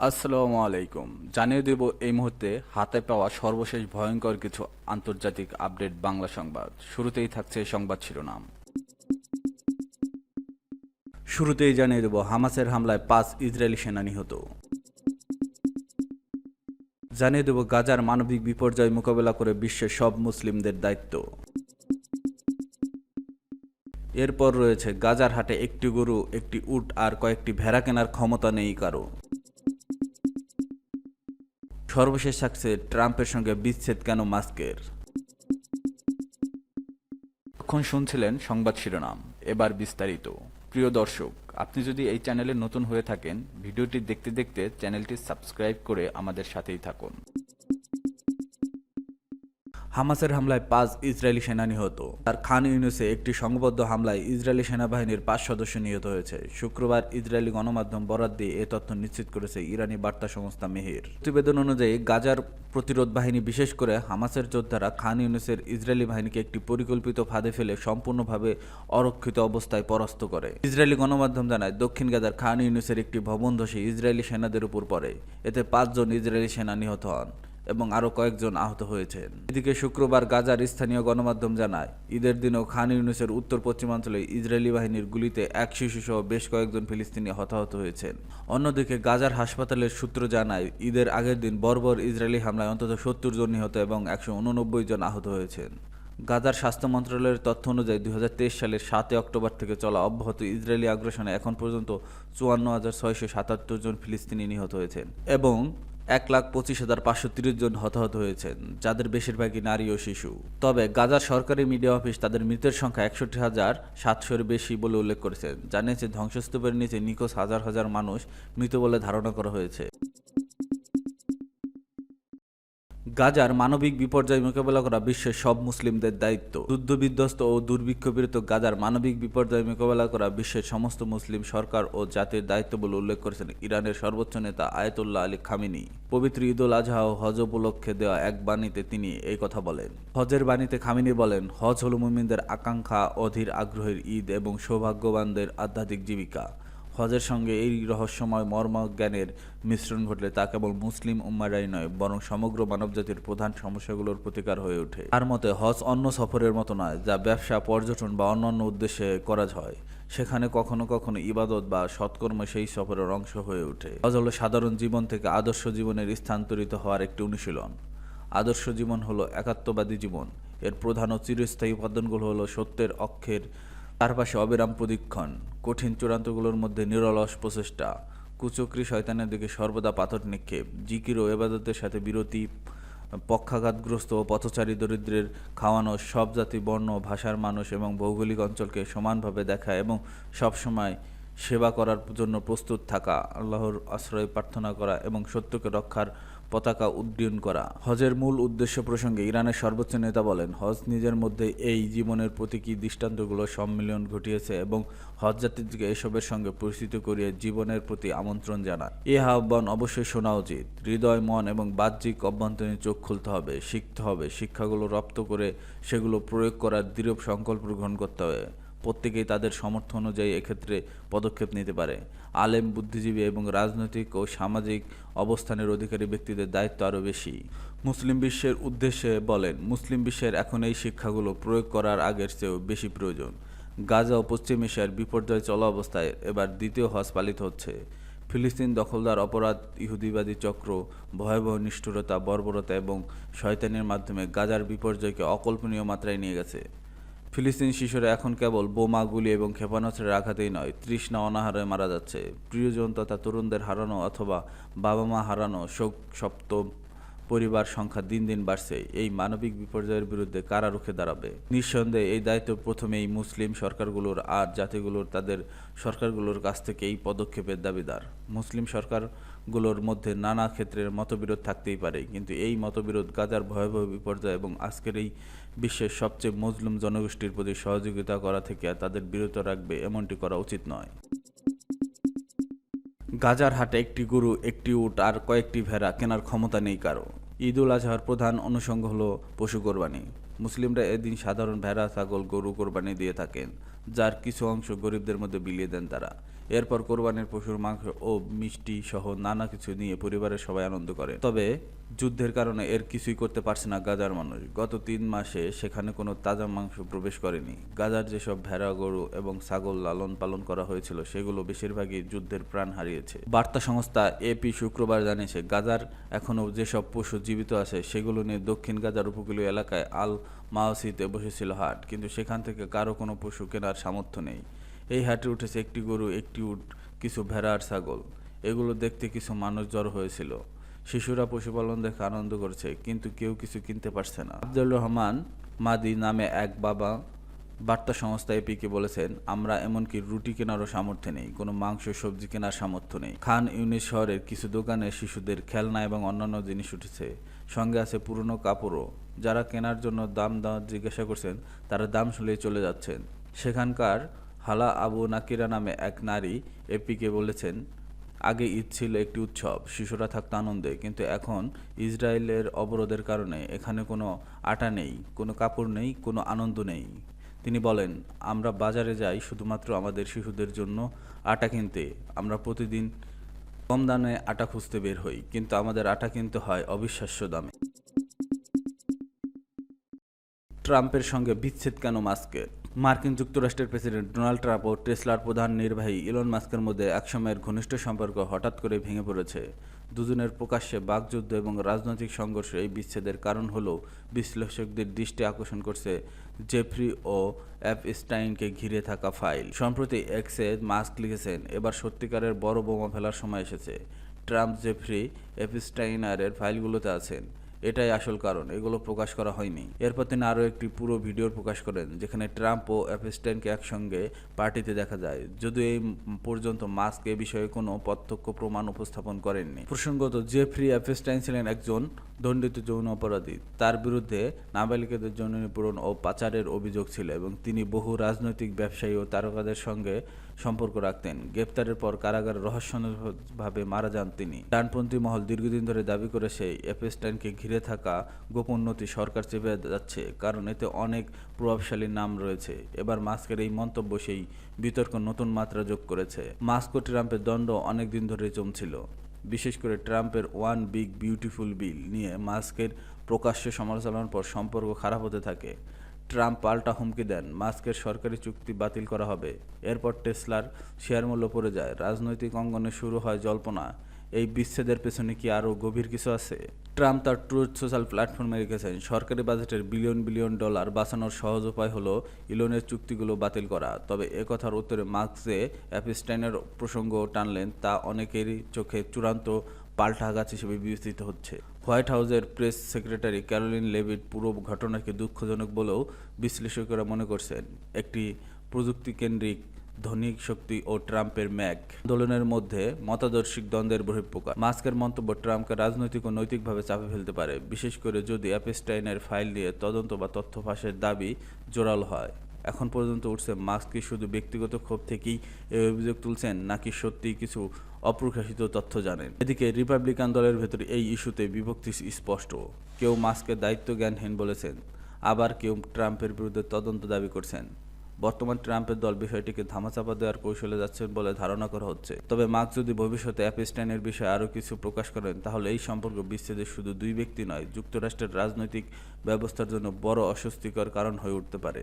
আসসালামু আলাইকুম। জানিয়ে দেব এই মুহূর্তে হাতে পাওয়া সর্বশেষ ভয়ঙ্কর কিছু আন্তর্জাতিক আপডেট বাংলা সংবাদ। শুরুতেই থাকছে সংবাদ শিরোনাম। শুরুতেই জানিয়ে দেব হামাসের হামলায় 5 ইসরায়েলি সেনা নিহত। জানিয়ে দেব গাজার মানবিক বিপর্যয় মোকাবেলা করে বিশ্বের সব মুসলিমদের দায়িত্ব। এরপর রয়েছে গাজার হাটে একটি গরু, একটি উট আর কয়েকটি ভেড়া কেনার ক্ষমতা নেই কারো। সর্বশেষ থাকছে ট্রাম্পের সঙ্গে বিচ্ছেদ কেন মাস্কের। এখন শুনছিলেন সংবাদ শিরোনাম, এবার বিস্তারিত। প্রিয় দর্শক, আপনি যদি এই চ্যানেলে নতুন হয়ে থাকেন, ভিডিওটি দেখতে দেখতে চ্যানেলটি সাবস্ক্রাইব করে আমাদের সাথেই থাকুন। হামাসের হামলায় 5 ইসরায়েলি সেনা নিহত। আর খান ইউনিসে একটি সংঘবদ্ধ হামলায় ইসরায়েলি সেনাবাহিনীর 5 সদস্য নিহত হয়েছে। শুক্রবার ইসরায়েলি গণমাধ্যম বরাত দিয়ে এ তথ্য নিশ্চিত করেছে ইরানি বার্তা সংস্থা মেহের। প্রতিবেদন অনুযায়ী গাজার প্রতিরোধ বাহিনী, বিশেষ করে হামাসের যোদ্ধারা খান ইউনিসের ইসরায়েলি বাহিনীকে একটি পরিকল্পিত ফাঁদে ফেলে সম্পূর্ণভাবে অরক্ষিত অবস্থায় পরাস্ত করে। ইসরায়েলি গণমাধ্যম জানায়, দক্ষিণ গাজার খান ইউনিসের একটি ভবন ধসে ইসরায়েলি সেনাদের উপর পড়ে। এতে 5 জন ইসরায়েলি সেনা নিহত হন এবং আরও কয়েকজন আহত হয়েছেন। এদিকে শুক্রবার গাজার স্থানীয় গণমাধ্যম জানায়, ঈদের দিনেও খান ইউনিসের উত্তর পশ্চিমাঞ্চলে ইসরায়েলি বাহিনীর গুলিতে এক শিশুসহ বেশ কয়েকজন ফিলিস্তিনি হতাহত হয়েছেন। অন্যদিকে গাজার হাসপাতালের সূত্র জানায়, ঈদের আগের দিন বর্বর ইসরায়েলি হামলায় অন্তত 70 জন নিহত এবং 189 জন আহত হয়েছেন। গাজার স্বাস্থ্য মন্ত্রণালয়ের তথ্য অনুযায়ী 2023 সালের 7 অক্টোবর থেকে চলা অব্যাহত ইসরায়েলি আগ্রাসনে এখন পর্যন্ত 54,677 জন ফিলিস্তিনি নিহত হয়েছেন এবং 1,25,530 জন হতাহত হয়েছেন, যাদের বেশিরভাগই নারী ও শিশু। তবে গাজার সরকারি মিডিয়া অফিস তাদের মৃতের সংখ্যা 61,700-এর বেশি বলে উল্লেখ করেছেন। জানিয়েছে, ধ্বংসস্তূপের নিচে নিখোঁজ হাজার হাজার মানুষ মৃত বলে ধারণা করা হয়েছে। গাজার মানবিক বিপর্যয় মোকাবেলা করা বিশ্বের সব মুসলিমদের দায়িত্ব। যুদ্ধবিধ্বস্ত ও দুর্ভিক্ষপীড়িত গাজার মানবিক বিপর্যয় মোকাবেলা করা বিশ্বের সমস্ত মুসলিম সরকার ও জাতির দায়িত্ব বলে উল্লেখ করেছেন ইরানের সর্বোচ্চ নেতা আয়াতুল্লাহ আলী খামেনি। পবিত্র ঈদ উল আজহা ও হজ উপলক্ষে দেওয়া এক বাণীতে তিনি এই কথা বলেন। হজের বাণীতে খামেনি বলেন, হজ হল মুমিনদের আকাঙ্ক্ষা, অধীর আগ্রহের ঈদ এবং সৌভাগ্যবানদের আধ্যাত্মিক জীবিকা। হজের সঙ্গে এই রহস্যময় মর্মজ্ঞানের মিশ্রণ ঘটলে তা কেবল মুসলিম উম্মারাই নয়, বরং সমগ্র মানবজাতির প্রধান সমস্যাগুলোর প্রতিকার হয়ে ওঠে। তার মতে, হজ অন্য সফরের মতো নয়, যা ব্যবসা, পর্যটন বা অন্যান্য উদ্দেশ্যে করা হয়। সেখানে কখনো কখনো ইবাদত বা সৎকর্ম সেই সফরের অংশ হয়ে ওঠে। হজ হলো সাধারণ জীবন থেকে আদর্শ জীবনের স্থানান্তরিত হওয়ার একটি অনুশীলন। আদর্শ জীবন হলো একাত্মবাদী জীবন। এর প্রধান ও চিরস্থায়ী উপাদানগুলো হলো সত্যের অক্ষের চারপাশে অবিরাম প্রদক্ষিণ, কঠিন চূড়ান্তগুলোর মধ্যে নিরলস প্রচেষ্টা, কুচক্রী শয়তানের দিকে সর্বদা পাথর নিক্ষেপ, জিকির ও ইবাদতের সাথে বিরতি, পক্ষাঘাতগ্রস্ত ও পথচারী দরিদ্রের খাওয়ানো, সব জাতি, বর্ণ, ভাষার মানুষ এবং ভৌগোলিক অঞ্চলকে সমানভাবে দেখা এবং সবসময় সেবা করার জন্য প্রস্তুত থাকা, আল্লাহর আশ্রয় প্রার্থনা করা এবং সত্যকে রক্ষার পতাকা উড্ডীন করা। হজের মূল উদ্দেশ্য প্রসঙ্গে ইরানের সর্বোচ্চ নেতা বলেন, হজ নিজের মধ্যে এই জীবনের প্রতীকী দৃষ্টান্তগুলো সম্মিলন ঘটিয়েছে এবং হজযাত্রীদেরকে এসবের সঙ্গে পরিচিত করিয়ে জীবনের প্রতি আমন্ত্রণ জানায়। এই আহ্বান অবশ্যই শোনা উচিত। হৃদয়, মন এবং বাহ্যিক অভ্যন্তরীণ চোখ খুলতে হবে, শিখতে হবে, শিক্ষাগুলো রপ্ত করে সেগুলো প্রয়োগ করার দৃঢ় সংকল্প গ্রহণ করতে হবে। প্রত্যেকেই তাদের সামর্থ্য অনুযায়ী এক্ষেত্রে পদক্ষেপ নিতে পারে। আলেম, বুদ্ধিজীবী এবং রাজনৈতিক ও সামাজিক অবস্থানের অধিকারী ব্যক্তিদের দায়িত্ব আরও বেশি। মুসলিম বিশ্বের উদ্দেশ্যে বলেন, মুসলিম বিশ্বের এখন এই শিক্ষাগুলো প্রয়োগ করার আগের চেয়েও বেশি প্রয়োজন। গাজা ও পশ্চিম এশিয়ার বিপর্যয় চলা অবস্থায় এবার দ্বিতীয় হজ পালিত হচ্ছে। ফিলিস্তিন দখলদার অপরাধ, ইহুদিবাদী চক্র, ভয়াবহ নিষ্ঠুরতা, বর্বরতা এবং শয়তানির মাধ্যমে গাজার বিপর্যয়কে অকল্পনীয় মাত্রায় নিয়ে গেছে। ফিলিস্তিনি শিশুরা এখন কেবল বোমা, গুলি এবং ক্ষেপণাস্ত্রের আঘাতেই নয়, তৃষ্ণা, অনাহারে মারা যাচ্ছে। প্রিয়জন তথা তরুণদের হারানো অথবা বাবা মা হারানো শোকসপ্ত পরিবার সংখ্যা দিন দিন বাড়ছে। এই মানবিক বিপর্যয়ের বিরুদ্ধে কারা রুখে দাঁড়াবে? নিঃসন্দেহে এই দায়িত্ব প্রথমেই মুসলিম সরকারগুলোর, আর জাতিগুলোর তাদের সরকারগুলোর কাছ থেকে এই পদক্ষেপের দাবিদার। মুসলিম সরকারগুলোর মধ্যে নানা ক্ষেত্রের মতবিরোধ থাকতেই পারে, কিন্তু এই মতবিরোধ গাজার ভয়াবহ বিপর্যয় এবং আজকের এই বিশ্বের সবচেয়ে মজলুম জনগোষ্ঠীর প্রতি সহযোগিতা করা থেকে তাদের বিরত রাখবে, এমনটি করা উচিত নয়। গাজার হাটে একটি গরু, একটি উট আর কয়েকটি ভেড়া কেনার ক্ষমতা নেই কারো। ঈদ উল আজহার প্রধান অনুষঙ্গ হলো পশু কোরবানি। মুসলিমরা এদিন সাধারণ ভেড়া, ছাগল, গরু কোরবানি দিয়ে থাকেন। যার কিছু অংশ গরিবদের মধ্যে বিলিয়ে দেন তারা। এরপর কোরবানির পশুর মাংস ও মিষ্টি সহ নানা কিছু নিয়ে পরিবারের সবাই আনন্দ করে। তবে যুদ্ধের কারণে এর কিছুই করতে পারছে না গাজার মানুষ। গত 3 মাসে সেখানে কোনো তাজা মাংস প্রবেশ করেনি। গাজার যেসব ভেড়া, গরু এবং ছাগল লালন পালন করা হয়েছিল সেগুলো বেশিরভাগই যুদ্ধের প্রাণ হারিয়েছে। বার্তা সংস্থা এপি শুক্রবার জানিয়েছে, গাজার এখনও যেসব পশু জীবিত আছে সেগুলো নিয়ে দক্ষিণ গাজার উপকূলীয় এলাকায় আল মাওসিতে বসেছিল হাট, কিন্তু সেখান থেকে কারো কোনো পশু কেনার সামর্থ্য নেই। এই হাটে উঠেছে একটি গরু, একটি উট, কিছু ভেড়া আর ছাগল। এগুলো দেখতে কিছু মানুষ জড়ো হয়েছিল। শিশুরা পশুপালন দেখে আনন্দ করছে, কিন্তু কেউ কিছু কিনতে পারছে না। আব্দুল রহমান মাদি নামে এক বাবা বার্তা সংস্থা এপিকে বলেছেন, আমরা এমনকি রুটি কেনারও সামর্থ্য নেই, কোনো মাংস সবজি কেনার সামর্থ্য নেই। খান ইউনিস শহরের কিছু দোকানে শিশুদের খেলনা এবং অন্যান্য জিনিস উঠেছে, সঙ্গে আছে পুরনো কাপড়ও। যারা কেনার জন্য দাম জিজ্ঞাসা করছেন তারা দাম শুনলেই চলে যাচ্ছেন। সেখানকার হালা আবু নাকিরা নামে এক নারী এপিকে বলেছেন, আগে ঈদ ছিল একটি উৎসব, শিশুরা থাকতো আনন্দে, কিন্তু এখন ইসরায়েলের অবরোধের কারণে এখানে কোনো আটা নেই, কোনো কাপড় নেই, কোনো আনন্দ নেই। তিনি বলেন, আমরা বাজারে যাই শুধুমাত্র আমাদের শিশুদের জন্য আটা কিনতে। আমরা প্রতিদিন কম দামে আটা খুঁজতে বের হই, কিন্তু আমাদের আটা কিনতে হয় অবিশ্বাস্য দামে। ট্রাম্পের সঙ্গে বিচ্ছেদ কেন মাস্কের? মার্কিন যুক্তরাষ্ট্রের প্রেসিডেন্ট ডোনাল্ড ট্রাম্প ও টেসলার প্রধান নির্বাহী ইলন মাস্কের মধ্যে একসময়ের ঘনিষ্ঠ সম্পর্ক হঠাৎ করে ভেঙে পড়েছে। দুজনের প্রকাশ্যে বাকযুদ্ধ এবং রাজনৈতিক সংঘর্ষ এই বিচ্ছেদের কারণ হলেও বিশ্লেষকদের দৃষ্টি আকর্ষণ করছে জেফ্রি ও এপস্টাইনকে ঘিরে থাকা ফাইল। সম্প্রতি এক্সে মাস্ক লিখেছেন, এবার সত্যিকারের বড় বোমা ফেলার সময় এসেছে। ট্রাম্প জেফ্রি এপস্টাইনারের ফাইলগুলোতে আছেন, এটাই আসল কারণ, এগুলো প্রকাশ করা হয়নি। এরপর তিনি আরও একটি পুরো ভিডিও প্রকাশ করেন যেখানে ট্রাম্প ও এপস্টাইনকে একসঙ্গে পার্টিতে দেখা যায়, যদিও এই পর্যন্ত মাস্ক এ বিষয়ে কোনো প্রত্যক্ষ প্রমাণ উপস্থাপন করেননি। প্রসঙ্গত, জেফ্রি এপস্টাইন ছিলেন একজন দণ্ডিত যৌন অপরাধী। তার বিরুদ্ধে নাবালিকাদের যৌন নিপীড়ন ও পাচারের অভিযোগ ছিল এবং তিনি বহু রাজনৈতিক ব্যবসায়ী ও তারকাদের সঙ্গে সম্পর্ক রাখতেন। গ্রেপ্তারের পর কারাগারে রহস্যজনকভাবে মারা যান তিনি। ডানপন্থী মহল দীর্ঘদিন ধরে দাবি করেছে এপস্টাইনকে ঘিরে থাকা গোপন নথি সরকার চেপে যাচ্ছে, কারণ এতে অনেক প্রভাবশালী নাম রয়েছে। এবার মাস্কের এই মন্তব্য সেই বিতর্ক নতুন মাত্রা যোগ করেছে। মাস্ক ও ট্রাম্পের দ্বন্দ্ব অনেক দিন ধরে জমছিল। বিশেষ করে ট্রাম্পের ওয়ান বিগ বিউটিফুল বিল নিয়ে মাস্কের প্রকাশ্য সমালোচনার পর সম্পর্ক খারাপ হতে থাকে। ট্রাম্প পাল্টা হুমকি দেন, মাস্কের সরকারি চুক্তি বাতিল করা হবে। এরপর টেসলার শেয়ার মূল্য পড়ে যায়। রাজনৈতিক অঙ্গনে শুরু হয় জল্পনা, এই বিচ্ছেদের পেছনে কি আরও গভীর কিছু আছে? ট্রাম্প তার ট্রুথ সোশ্যাল প্ল্যাটফর্মে লিখেছেন, সরকারি বাজেটের বিলিয়ন বিলিয়ন ডলার বাঁচানোর সহজ উপায় হলো ইলনের চুক্তিগুলো বাতিল করা। তবে একথার উত্তরে মাস্ক যে অ্যাপস্টাইনের প্রসঙ্গ টানলেন তা অনেকেরই চোখে চূড়ান্ত পাল্টাঘাত হিসেবে বিবেচিত হচ্ছে। হোয়াইট হাউসের প্রেস সেক্রেটারি ক্যারোলিন লেভিট পুরো ঘটনাকে দুঃখজনক বলেও বিশ্লেষকেরা মনে করছেন, একটি প্রযুক্তিকেন্দ্রিক ধনী শক্তি ও ট্রাম্পের ম্যাক আন্দোলনের মধ্যে মতাদর্শিক দ্বন্দ্বের বহিঃপ্রকাশ। মাস্কের মন্তব্য ট্রাম্পকে রাজনৈতিক ও নৈতিকভাবে চাপে ফেলতে পারে, বিশেষ করে যদি অ্যাপস্টাইনের ফাইল নিয়ে তদন্ত বা তথ্য ফাঁসের দাবি জোরালো হয়। এখন পর্যন্ত উঠছে, মাস্ক কি শুধু ব্যক্তিগত ক্ষোভ থেকেই এই অভিযোগ তুলছেন, নাকি সত্যিই কিছু অপ্রকাশিত তথ্য জানেন? এদিকে রিপাবলিকান দলের ভেতরে এই ইস্যুতে বিভক্তি স্পষ্ট। কেউ মাস্ককে দায়িত্ব জ্ঞানহীন বলেছেন, আবার কেউ ট্রাম্পের বিরুদ্ধে তদন্ত দাবি করছেন। বর্তমান ট্রাম্পের দল বিষয়টিকে ধামাচাপা দেওয়ার কৌশলে যাচ্ছেন বলে ধারণা করা হচ্ছে। তবে মাস্ক যদি ভবিষ্যতে অ্যাপস্টাইনের বিষয়ে আরও কিছু প্রকাশ করেন, তাহলে এই সম্পর্ক বিচ্ছেদের শুধু দুই ব্যক্তি নয়, যুক্তরাষ্ট্রের রাজনৈতিক ব্যবস্থার জন্য বড় অস্বস্তিকর কারণ হয়ে উঠতে পারে।